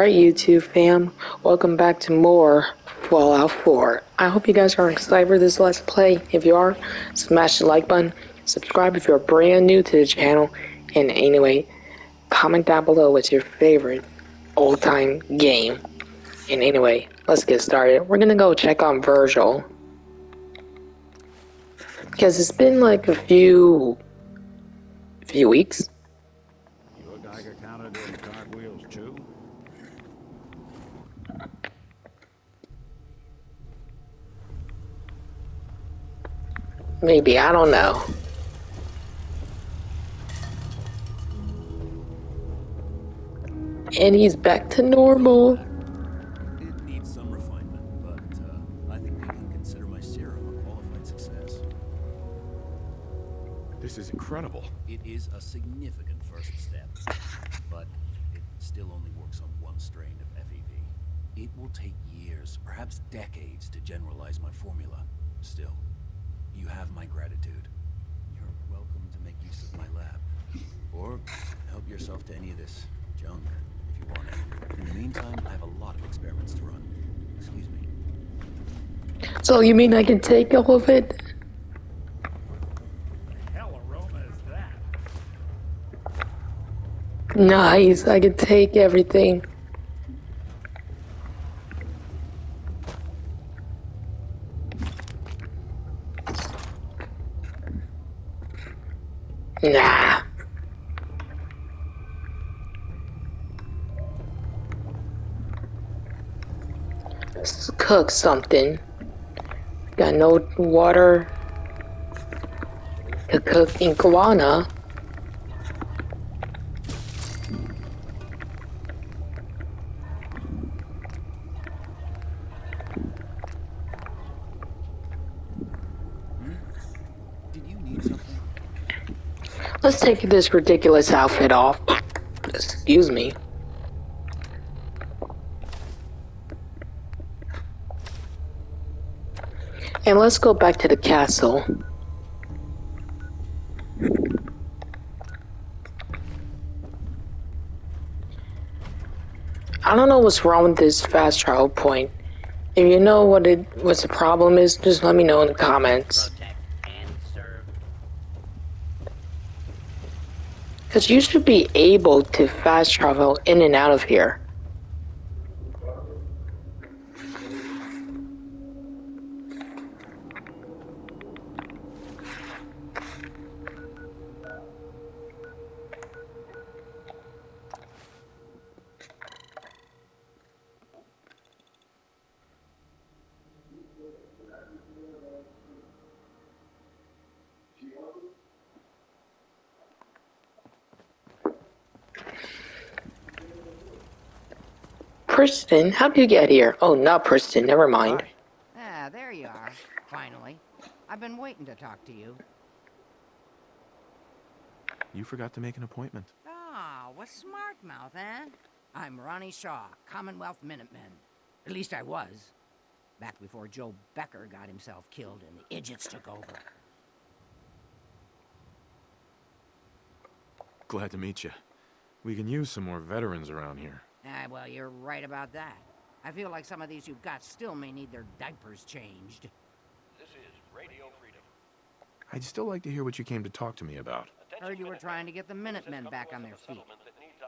Alright YouTube fam, welcome back to more Fallout 4. I hope you guys are excited for this Let's Play. If you are, smash the like button, subscribe if you're brand new to the channel, and anyway, comment down below what's your favorite old-time game. And anyway, let's get started. We're gonna go check on Virgil. Because it's been like a few weeks. You a Geiger counter doing cartwheels too? Maybe, I don't know. And he's back to normal. It needs some refinement, but I think we can consider my serum a qualified success. This is incredible. It is a significant first step, but it still only works on one strain of FEV. It will take years, perhaps decades, to generalize my formula. Still, you have my gratitude. You're welcome to make use of my lab, or help yourself to any of this junk if you want it. In the meantime, I have a lot of experiments to run. Excuse me. So you mean I can take all of it? The hell aroma is that? Nice, I can take everything. Nah. Let's cook something. Got no water to cook iguana. Did you need something? Let's take this ridiculous outfit off. Excuse me. And let's go back to the castle. I don't know what's wrong with this fast travel point. If you know what the problem is, just let me know in the comments. Because you should be able to fast travel in and out of here. Preston, how did you get here? Oh, not Preston, never mind. Ah, there you are. Finally. I've been waiting to talk to you. You forgot to make an appointment. Ah, what's smart mouth, eh? I'm Ronnie Shaw, Commonwealth Minutemen. At least I was. Back before Joe Becker got himself killed and the idiots took over. Glad to meet you. We can use some more veterans around here. Ah, well, you're right about that. I feel like some of these you've got still may need their diapers changed. This is Radio Freedom. I'd still like to hear what you came to talk to me about. Heard you were trying to get the Minutemen back on their feet.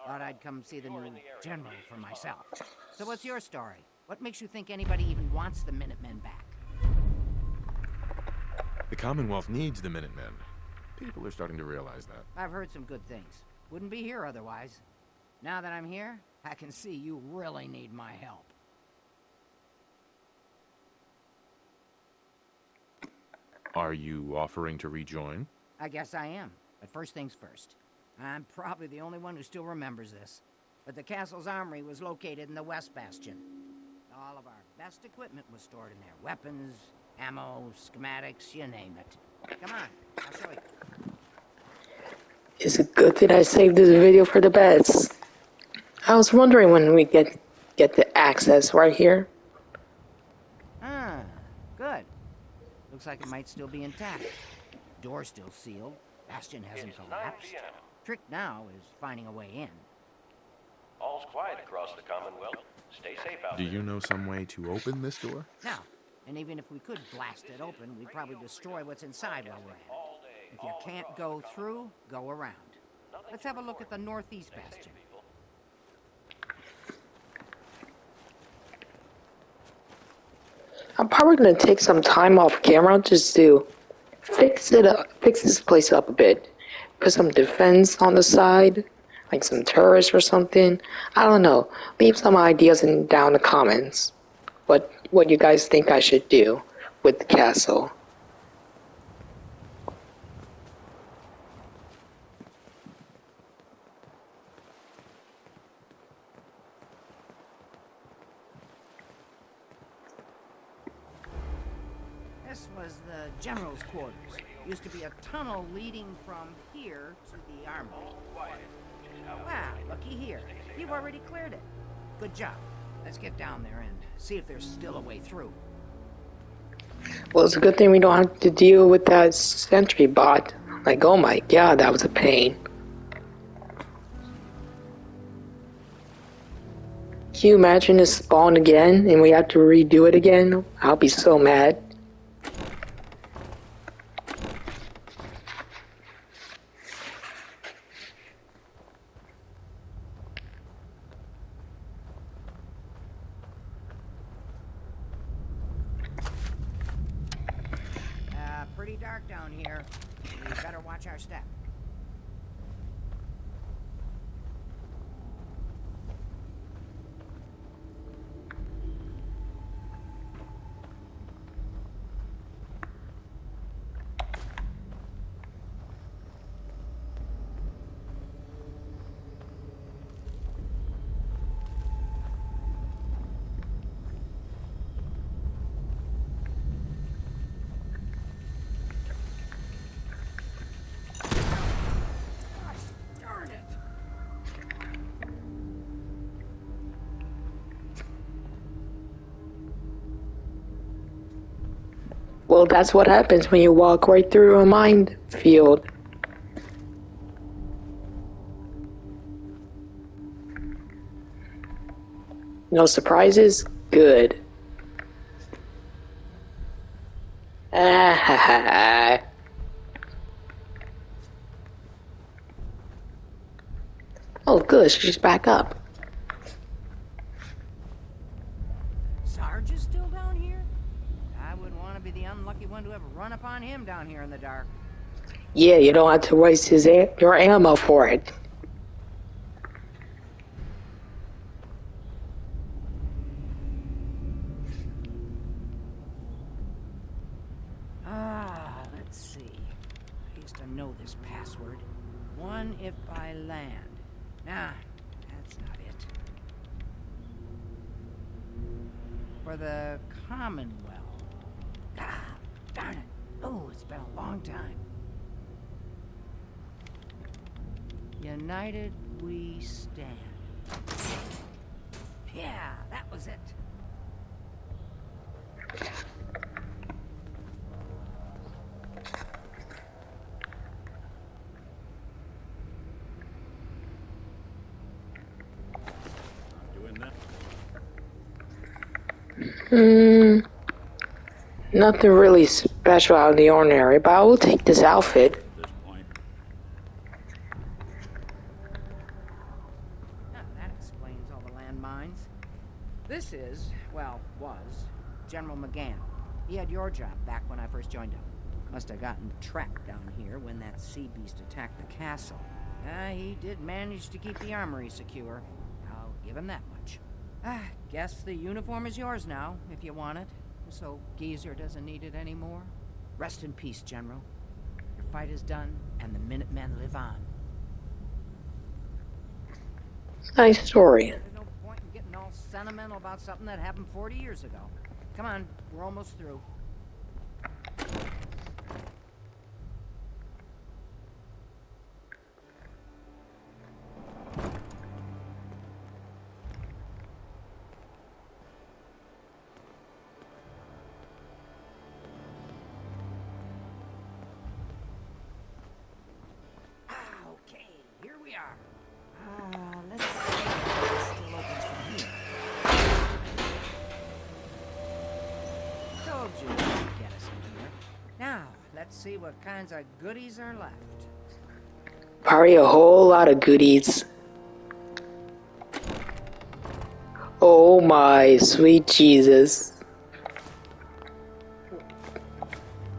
Thought I'd come see the new general for myself. So what's your story? What makes you think anybody even wants the Minutemen back? The Commonwealth needs the Minutemen. People are starting to realize that. I've heard some good things. Wouldn't be here otherwise. Now that I'm here, I can see you really need my help. Are you offering to rejoin? I guess I am. But first things first. I'm probably the only one who still remembers this. But the castle's armory was located in the West Bastion. All of our best equipment was stored in there. Weapons, ammo, schematics, you name it. Come on, I'll show you. It's a good thing I saved this video for the best. I was wondering when we get the access right here. Ah, good. Looks like it might still be intact. Door still sealed. Bastion hasn't collapsed. Trick now is finding a way in. All's quiet across the Commonwealth. Stay safe out Do there. you know some way to open this door? No. And even if we could blast it open, we'd probably destroy what's inside while we're at it. If you can't go through, go around. Let's have a look at the northeast bastion. I'm probably gonna take some time off camera just to fix this place up a bit. Put some defense on the side, like some turrets or something. I don't know. Leave some ideas down in the comments. What you guys think I should do with the castle. This was the general's quarters. Used to be a tunnel leading from here to the armory. Wow, looky here. You've already cleared it. Good job. Let's get down there and see if there's still a way through. Well, it's a good thing we don't have to deal with that sentry bot. Like, oh my god, that was a pain. Can you imagine this spawn again and we have to redo it again? I'll be so mad. Pretty dark down here. We better watch our step. Well, that's what happens when you walk right through a minefield. No surprises? Good. Ah. Oh, good. She's back up. Sarge is still down here? I wouldn't want to be the unlucky one to ever run upon him down here in the dark. Yeah, you don't have to waste your ammo for it. Let's see. I used to know this password. One if by land. Nah, that's not it. For the Commonwealth. Ah, darn it. Oh, it's been a long time. United we stand. Yeah, that was it. Nothing really special out of the ordinary, but I will take this outfit. That explains all the landmines. This is, well, was, General McGann. He had your job back when I first joined him. Must have gotten trapped down here when that sea beast attacked the castle. He did manage to keep the armory secure. I'll give him that much. Guess the uniform is yours now, if you want it. So Geezer doesn't need it anymore. Rest in peace, General. Your fight is done, and the Minutemen live on. Nice story. There's no point in getting all sentimental about something that happened 40 years ago. Come on, we're almost through. Okay, here we are. Let's see. see what kinds of goodies are left. Probably a whole lot of goodies. Oh my sweet Jesus.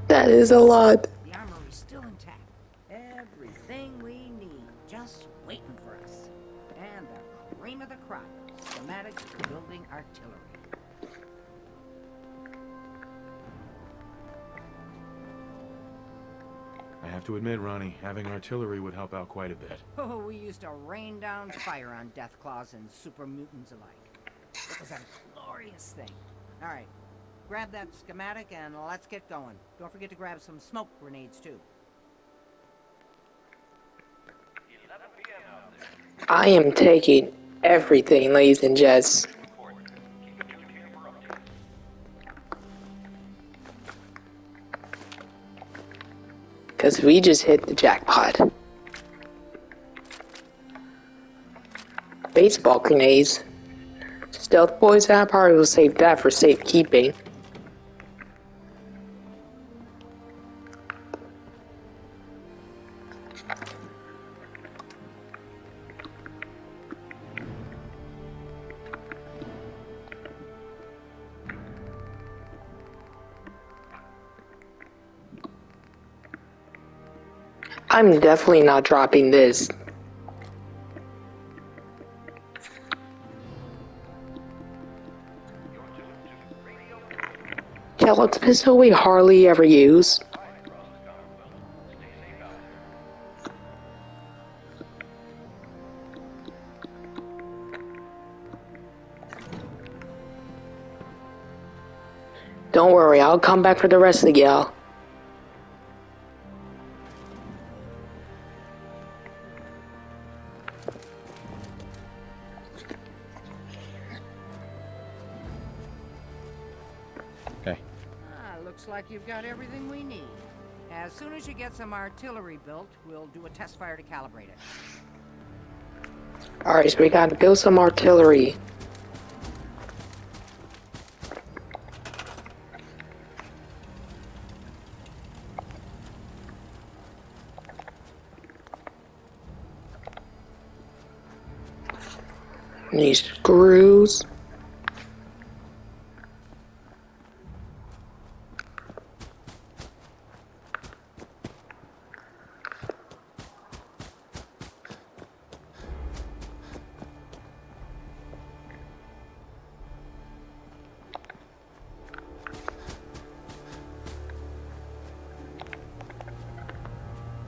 That is a lot. The armory's still intact. Everything we need, just waiting for us. And the cream of the crop, schematics for building artillery. I have to admit, Ronnie, having artillery would help out quite a bit. Oh, we used to rain down fire on Deathclaws and super mutants alike. It was a glorious thing. All right, grab that schematic and let's get going. Don't forget to grab some smoke grenades too. 11 p.m. out there. I am taking everything, ladies and gents. Keep it tuned here for updates. Because we just hit the jackpot. Baseball grenades. Stealth boys, I probably will save that for safekeeping. I'm definitely not dropping this. Tell it's a pistol we hardly ever use. Don't worry, I'll come back for the rest of y'all. Okay. Looks like you've got everything we need. As soon as you get some artillery built, we'll do a test fire to calibrate it. Alright, so we gotta build some artillery. Need screws.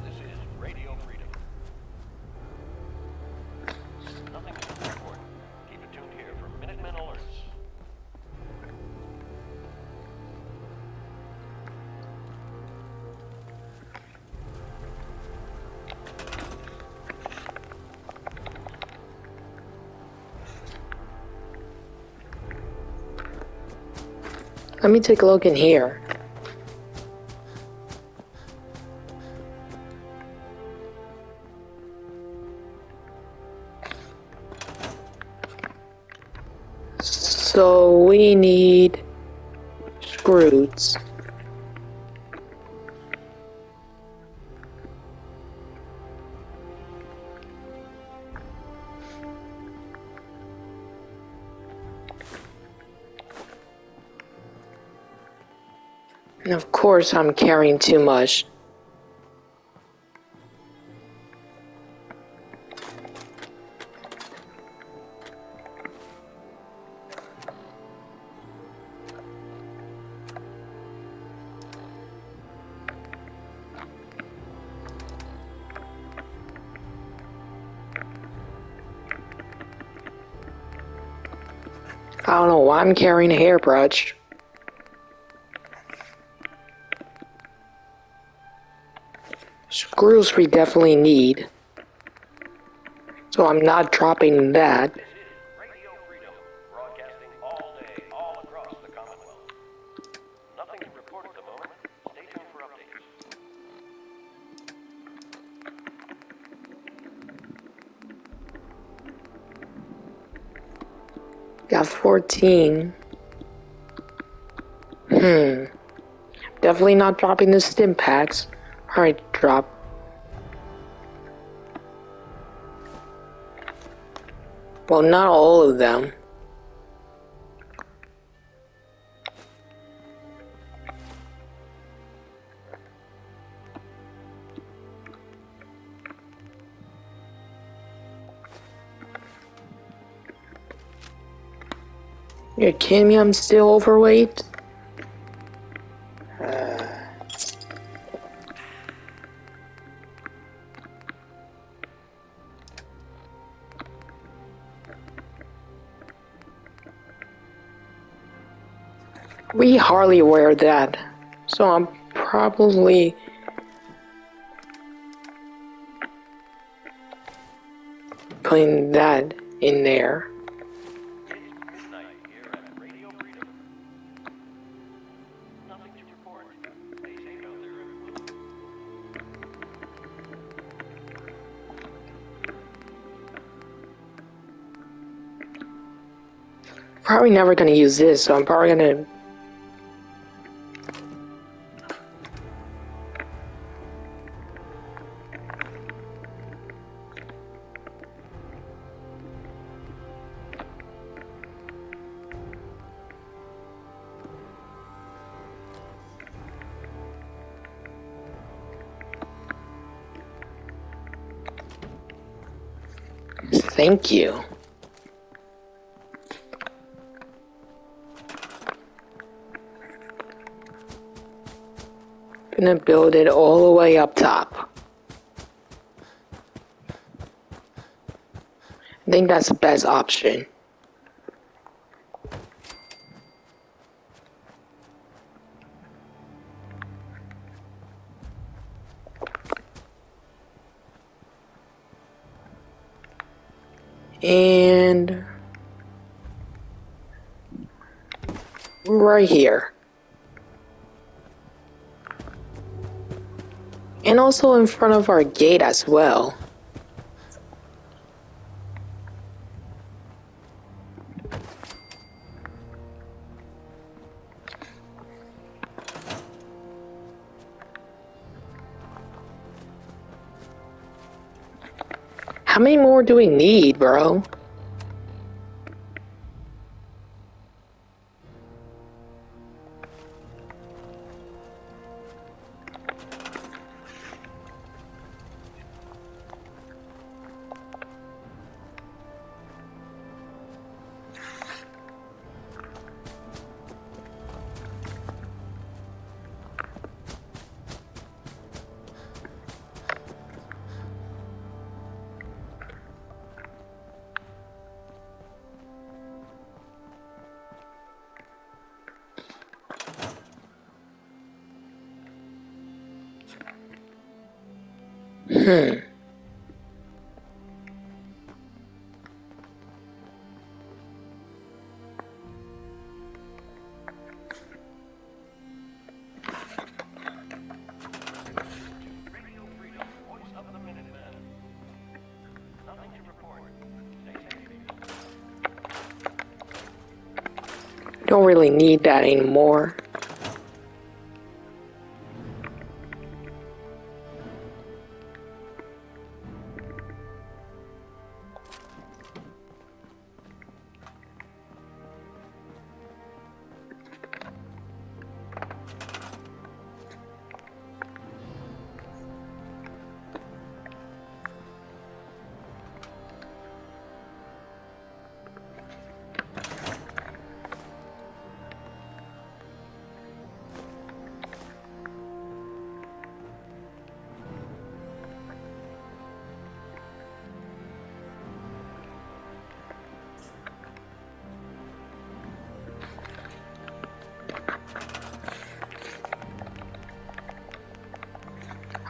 This is Radio Freedom. Nothing to report. Keep it tuned here for Minutemen alerts. Let me take a look in here. So we need screws. And of course I'm carrying too much. I don't know why I'm carrying a hairbrush. Screws we definitely need. So I'm not dropping that. This is Radio Freedom, broadcasting all day, all across the Commonwealth. Nothing to report at the moment. Stay tuned for updates. Got 14. Definitely not dropping the stim packs. Alright, drop. Well, not all of them. You're kidding me? I'm still overweight? We hardly wear that, so I'm probably putting that in there. It's midnight here at Radio Freedom. Nothing to report. Stay safe out there, everyone. Probably never gonna use this, so I'm probably gonna. Thank you. Gonna build it all the way up top. I think that's the best option. And right here. And also in front of our gate as well. How many more do we need, bro? Radio Freedom, voice of the Minutemen. Nothing to report. Stay safe. Don't really need that anymore.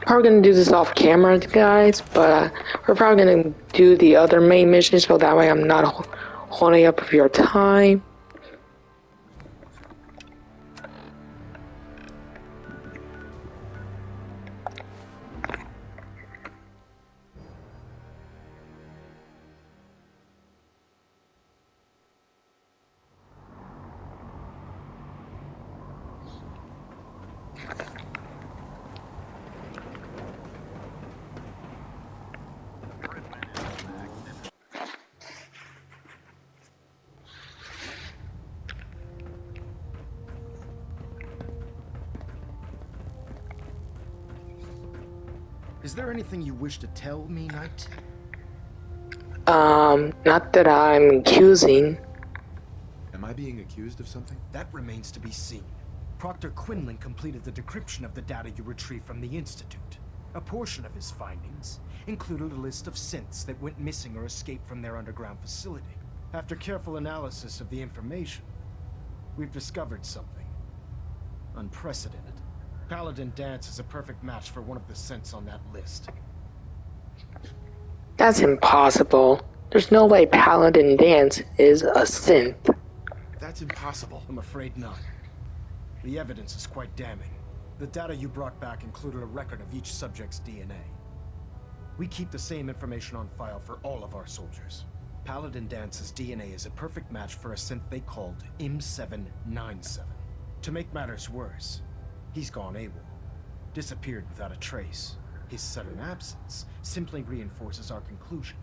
Probably gonna do this off camera, guys, but we're probably gonna do the other main mission so that way I'm not holding up of your time. Is there anything you wish to tell me, Knight? Not that I'm accusing. Am I being accused of something? That remains to be seen. Proctor Quinlan completed the decryption of the data you retrieved from the Institute. A portion of his findings included a list of synths that went missing or escaped from their underground facility. After careful analysis of the information, we've discovered something unprecedented. Paladin Dance is a perfect match for one of the synths on that list. That's impossible. There's no way Paladin Dance is a synth. That's impossible. I'm afraid not. The evidence is quite damning. The data you brought back included a record of each subject's DNA. We keep the same information on file for all of our soldiers. Paladin Dance's DNA is a perfect match for a synth they called M797. To make matters worse, he's gone AWOL, disappeared without a trace. His sudden absence simply reinforces our conclusion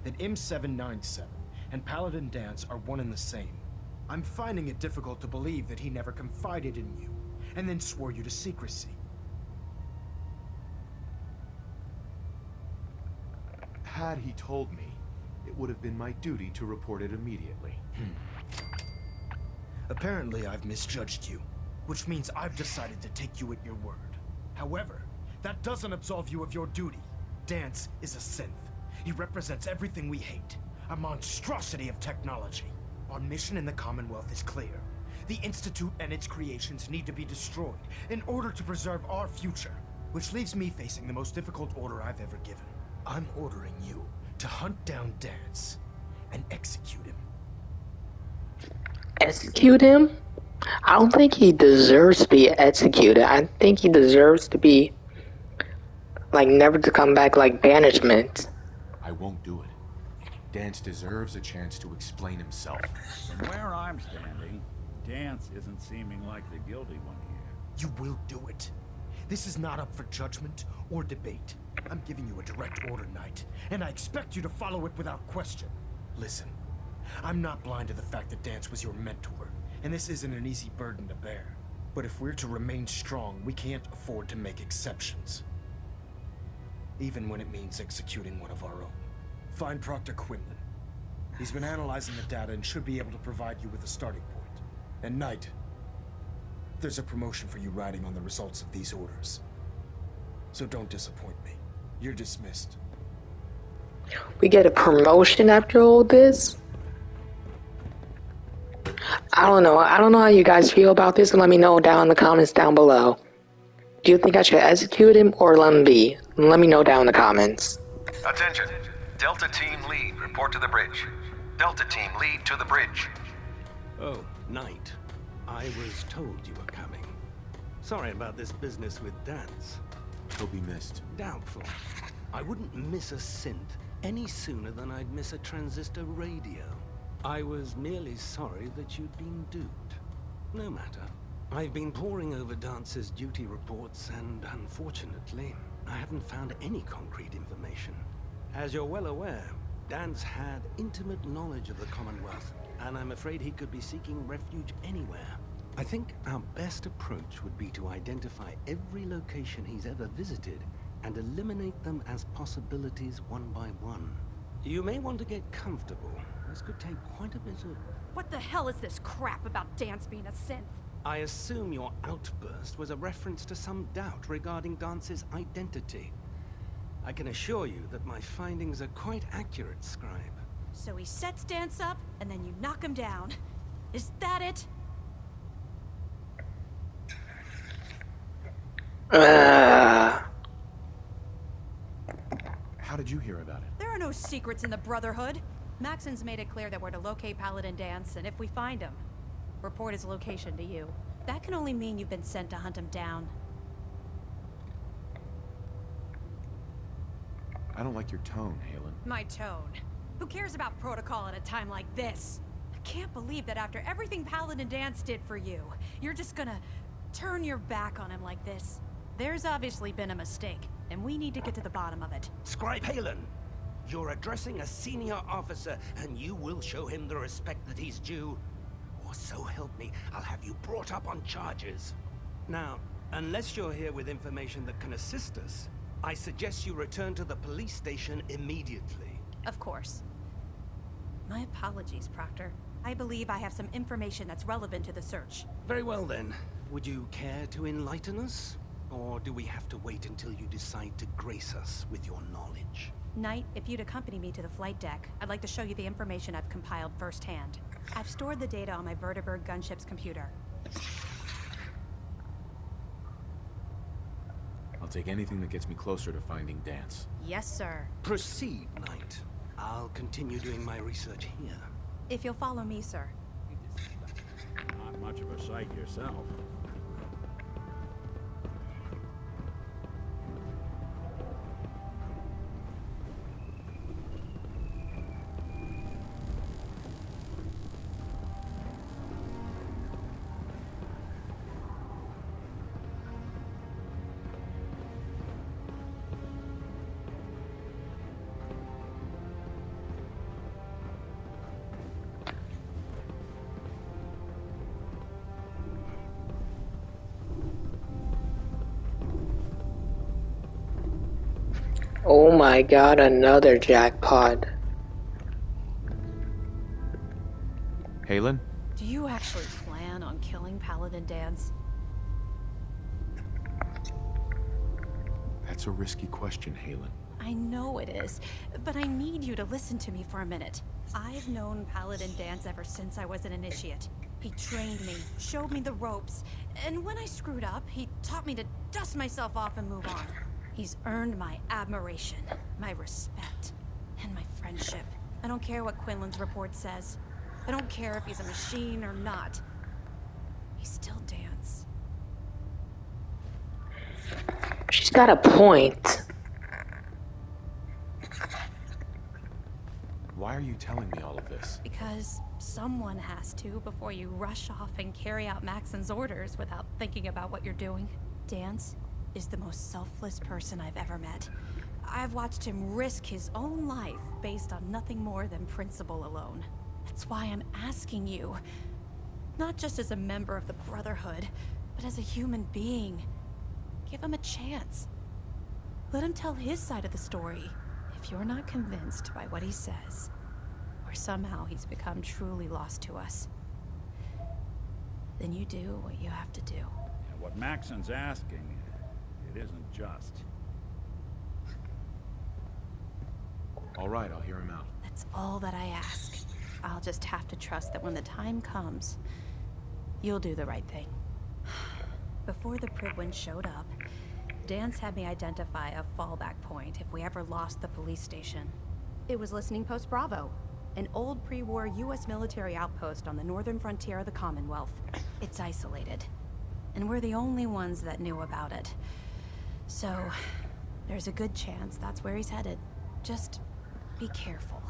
that M797 and Paladin Dance are one and the same. I'm finding it difficult to believe that he never confided in you, and then swore you to secrecy. Had he told me, it would have been my duty to report it immediately. Apparently, I've misjudged you, which means I've decided to take you at your word. However, that doesn't absolve you of your duty. Dance is a synth. He represents everything we hate, a monstrosity of technology. Our mission in the Commonwealth is clear. The Institute and its creations need to be destroyed in order to preserve our future, which leaves me facing the most difficult order I've ever given. I'm ordering you to hunt down Dance and execute him. Execute him? I don't think he deserves to be executed. I think he deserves to be, like, never to come back, like banishment. I won't do it. Dance deserves a chance to explain himself. From where I'm standing, Dance isn't seeming like the guilty one here. You will do it. This is not up for judgment or debate. I'm giving you a direct order, Knight, and I expect you to follow it without question. Listen, I'm not blind to the fact that Dance was your mentor, and this isn't an easy burden to bear. But if we're to remain strong, we can't afford to make exceptions. Even when it means executing one of our own. Find Proctor Quinlan. He's been analyzing the data and should be able to provide you with a starting point. And Knight, there's a promotion for you riding on the results of these orders. So don't disappoint me. You're dismissed. We get a promotion after all this? I don't know. I don't know how you guys feel about this, and let me know down in the comments down below. Do you think I should execute him or let him be? Let me know down in the comments. Attention. Delta Team Lead, report to the bridge. Delta Team Lead to the bridge. Oh, Knight. I was told you were coming. Sorry about this business with Dance. He'll be missed. Doubtful. I wouldn't miss a synth any sooner than I'd miss a transistor radio. I was merely sorry that you'd been duped. No matter. I've been poring over Dance's duty reports, and unfortunately, I haven't found any concrete information. As you're well aware, Dance had intimate knowledge of the Commonwealth, and I'm afraid he could be seeking refuge anywhere. I think our best approach would be to identify every location he's ever visited and eliminate them as possibilities one by one. You may want to get comfortable. This could take quite a bit of... What the hell is this crap about Dance being a synth? I assume your outburst was a reference to some doubt regarding Dance's identity. I can assure you that my findings are quite accurate, Scribe. So he sets Dance up, and then you knock him down. Is that it? How did you hear about it? There are no secrets in the Brotherhood. Maxon's made it clear that we're to locate Paladin Dance, and if we find him, report his location to you. That can only mean you've been sent to hunt him down. I don't like your tone, Halen. My tone. Who cares about protocol at a time like this? I can't believe that after everything Paladin Dance did for you, you're just gonna turn your back on him like this. There's obviously been a mistake, and we need to get to the bottom of it. Scribe Halen, you're addressing a senior officer, and you will show him the respect that he's due. Or so help me, I'll have you brought up on charges. Now, unless you're here with information that can assist us, I suggest you return to the police station immediately. Of course. My apologies, Proctor. I believe I have some information that's relevant to the search. Very well then. Would you care to enlighten us? Or do we have to wait until you decide to grace us with your knowledge? Knight, if you'd accompany me to the flight deck, I'd like to show you the information I've compiled firsthand. I've stored the data on my Vertibird gunship's computer. I'll take anything that gets me closer to finding Dance. Yes, sir. Proceed, Knight. I'll continue doing my research here. If you'll follow me, sir. Not much of a sight yourself. Oh my god, another jackpot. Halen? Do you actually plan on killing Paladin Dance? That's a risky question, Halen. I know it is, but I need you to listen to me for a minute. I've known Paladin Dance ever since I was an initiate. He trained me, showed me the ropes, and when I screwed up, he taught me to dust myself off and move on. He's earned my admiration, my respect, and my friendship. I don't care what Quinlan's report says. I don't care if he's a machine or not. He's still Dance. She's got a point. Why are you telling me all of this? Because someone has to before you rush off and carry out Maxon's orders without thinking about what you're doing. Dance is the most selfless person I've ever met. I've watched him risk his own life based on nothing more than principle alone. That's why I'm asking you, not just as a member of the Brotherhood, but as a human being. Give him a chance. Let him tell his side of the story. If you're not convinced by what he says, or somehow he's become truly lost to us, then you do what you have to do. Yeah, what Maxon's asking, it isn't just. All right, I'll hear him out. That's all that I ask. I'll just have to trust that when the time comes, you'll do the right thing. Before the Pridwin showed up, Dance had me identify a fallback point if we ever lost the police station. It was Listening Post Bravo, an old pre-war U.S. military outpost on the northern frontier of the Commonwealth. It's isolated, and we're the only ones that knew about it. So, there's a good chance that's where he's headed. Just be careful.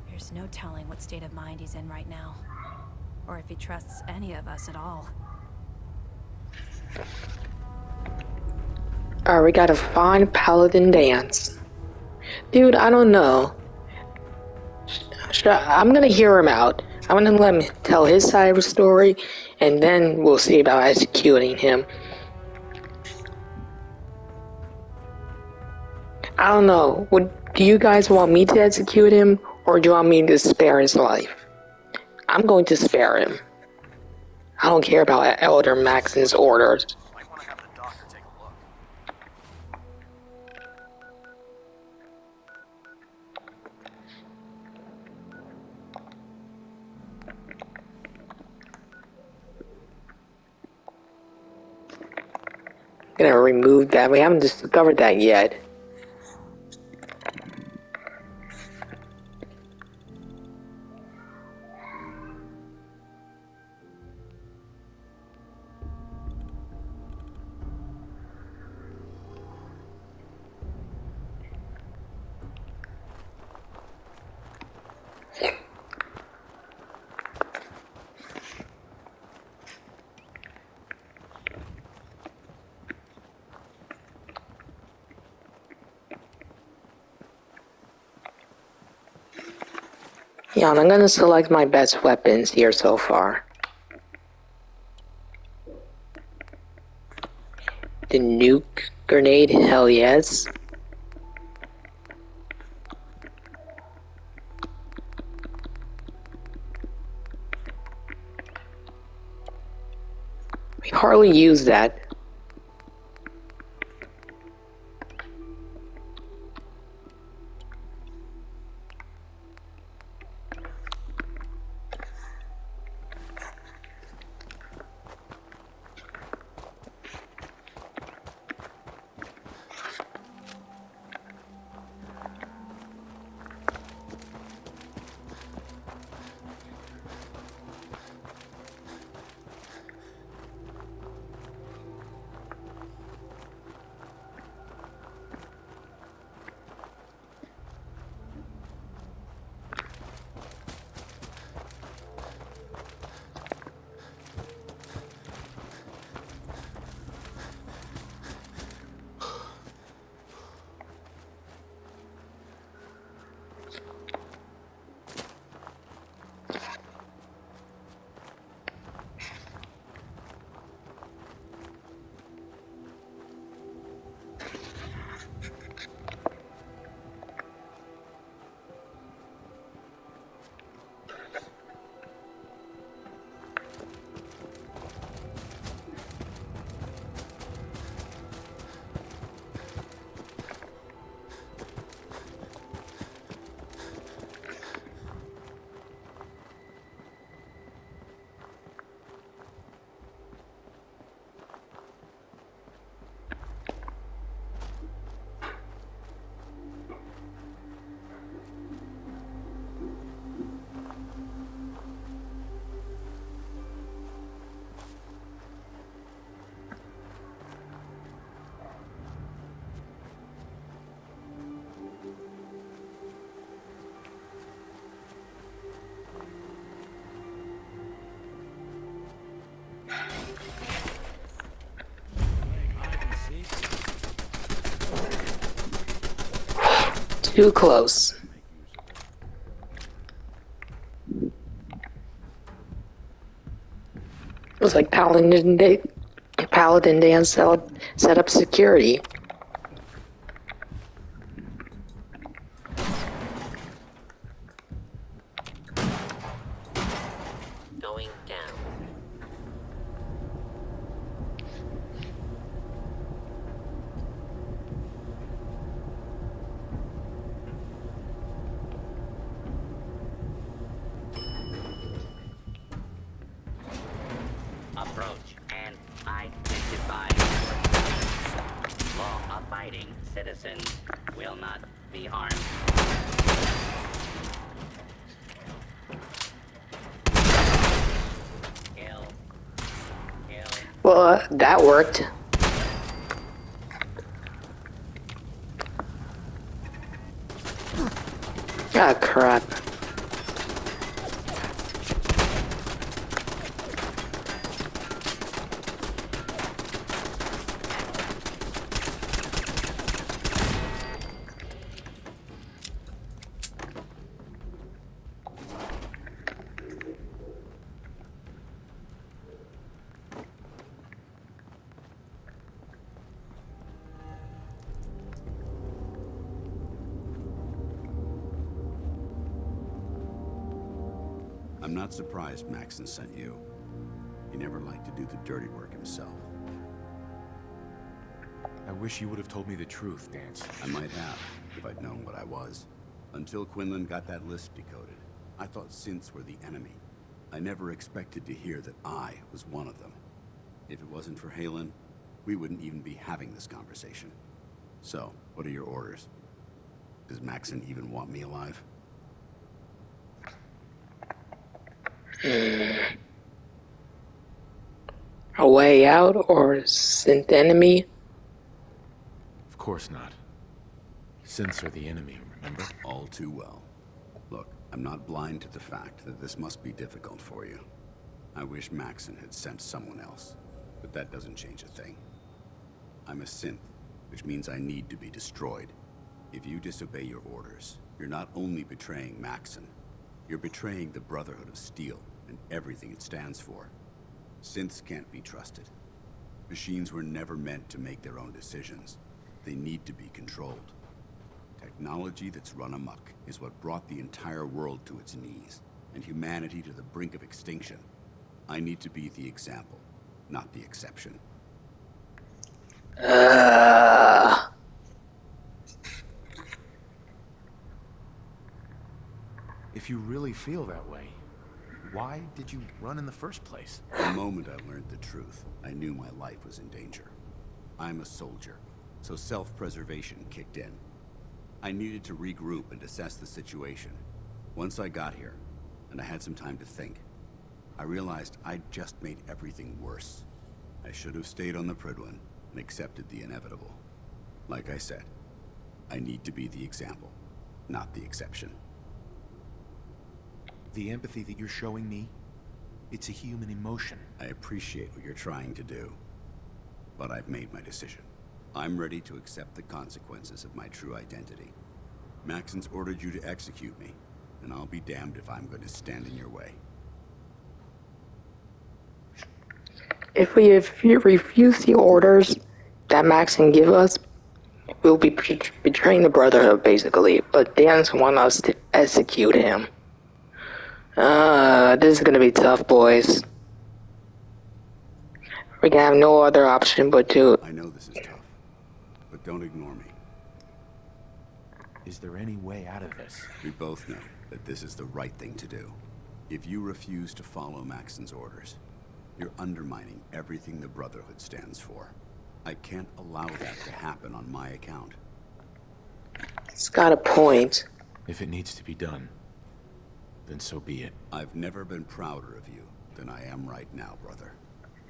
There's no telling what state of mind he's in right now, or if he trusts any of us at all. Alright, we gotta find Paladin Dance. Dude, I don't know. I'm gonna hear him out. I'm gonna let him tell his side of the story, and then we'll see about executing him. I don't know. Do you guys want me to execute him, or do you want me to spare his life? I'm going to spare him. I don't care about Elder Maxon's orders. Might want to have the doctor take a look. Gonna remove that. We haven't discovered that yet. Yeah, I'm gonna select my best weapons here so far. The nuke grenade? Hell yes. We hardly use that. Too close. It was like Paladin Dan set up security. Going down. Approach and identify. Law-abiding citizens will not be harmed. Kill. Well, that worked. Ah, crap. I'm not surprised Maxon sent you. He never liked to do the dirty work himself. I wish you would have told me the truth, Dance. I might have, if I'd known what I was. Until Quinlan got that list decoded, I thought synths were the enemy. I never expected to hear that I was one of them. If it wasn't for Halen, we wouldn't even be having this conversation. So, what are your orders? Does Maxon even want me alive? A way out or synth enemy? Of course not. Synths are the enemy, remember? All too well. Look, I'm not blind to the fact that this must be difficult for you. I wish Maxon had sent someone else, but that doesn't change a thing. I'm a synth, which means I need to be destroyed. If you disobey your orders, you're not only betraying Maxon, you're betraying the Brotherhood of Steel and everything it stands for. Synths can't be trusted. Machines were never meant to make their own decisions. They need to be controlled. Technology that's run amok is what brought the entire world to its knees, and humanity to the brink of extinction. I need to be the example, not the exception. If you really feel that way, why did you run in the first place? The moment I learned the truth, I knew my life was in danger. I'm a soldier, so self-preservation kicked in. I needed to regroup and assess the situation. Once I got here, and I had some time to think, I realized I'd just made everything worse. I should have stayed on the Prydwen and accepted the inevitable. Like I said, I need to be the example, not the exception. The empathy that you're showing me, it's a human emotion. I appreciate what you're trying to do, but I've made my decision. I'm ready to accept the consequences of my true identity. Maxon's ordered you to execute me, and I'll be damned if I'm going to stand in your way. If you refuse the orders that Maxon give us, we'll be betraying the Brotherhood, basically, but Dan's want us to execute him. This is gonna be tough, boys. We're gonna have no other option but to... I know this is tough, but don't ignore me. Is there any way out of this? We both know that this is the right thing to do. If you refuse to follow Maxon's orders, you're undermining everything the Brotherhood stands for. I can't allow that to happen on my account. It's got a point. If it needs to be done, then so be it. I've never been prouder of you than I am right now, brother.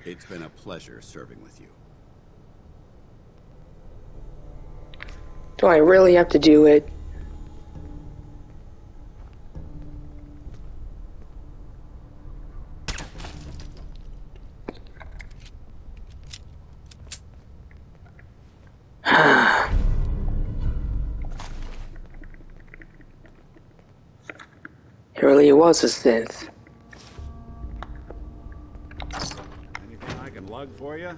It's been a pleasure serving with you. Do I really have to do it? It really was a synth. Anything I can lug for you?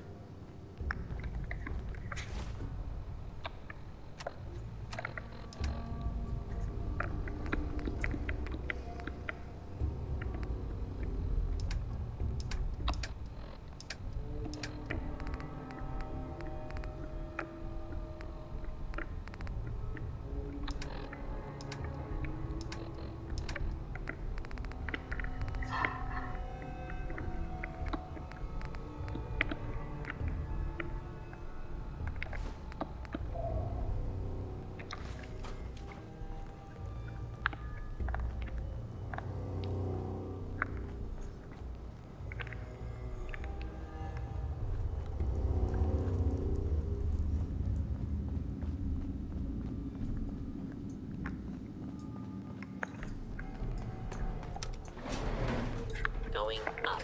Going up.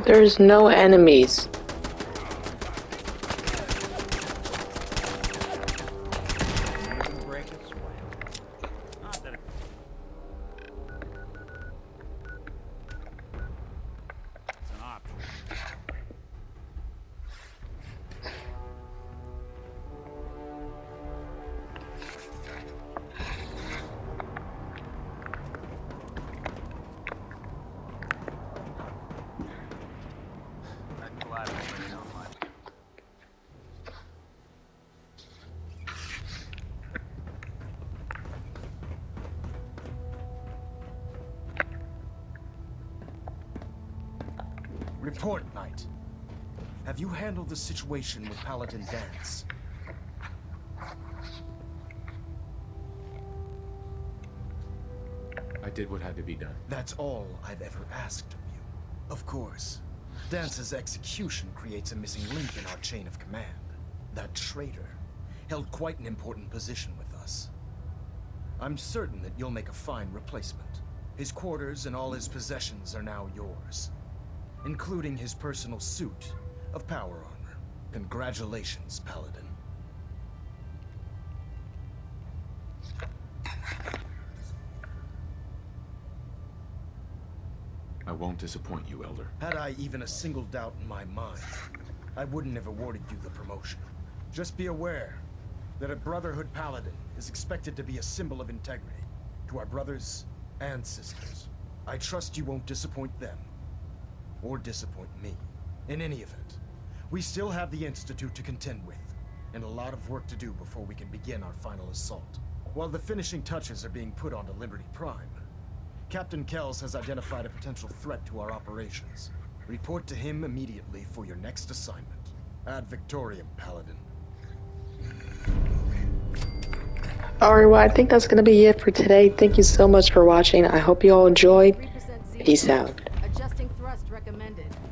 There's no enemies. Report, Knight. have you handled the situation with Paladin Dance? I did what had to be done. That's all I've ever asked of you. Of course, Dance's execution creates a missing link in our chain of command. That traitor held quite an important position with us. I'm certain that you'll make a fine replacement. His quarters and all his possessions are now yours, including his personal suit of power armor. Congratulations, Paladin. I won't disappoint you, Elder. Had I even a single doubt in my mind, I wouldn't have awarded you the promotion. Just be aware that a Brotherhood Paladin is expected to be a symbol of integrity to our brothers and sisters. I trust you won't disappoint them, or disappoint me. In any event, we still have the Institute to contend with, and a lot of work to do before we can begin our final assault. While the finishing touches are being put onto Liberty Prime, Captain Kells has identified a potential threat to our operations. Report to him immediately for your next assignment. Ad Victoriam, Paladin. Alright, well, I think that's going to be it for today. Thank you so much for watching. I hope you all enjoyed. Peace out. Adjusting thrust recommended.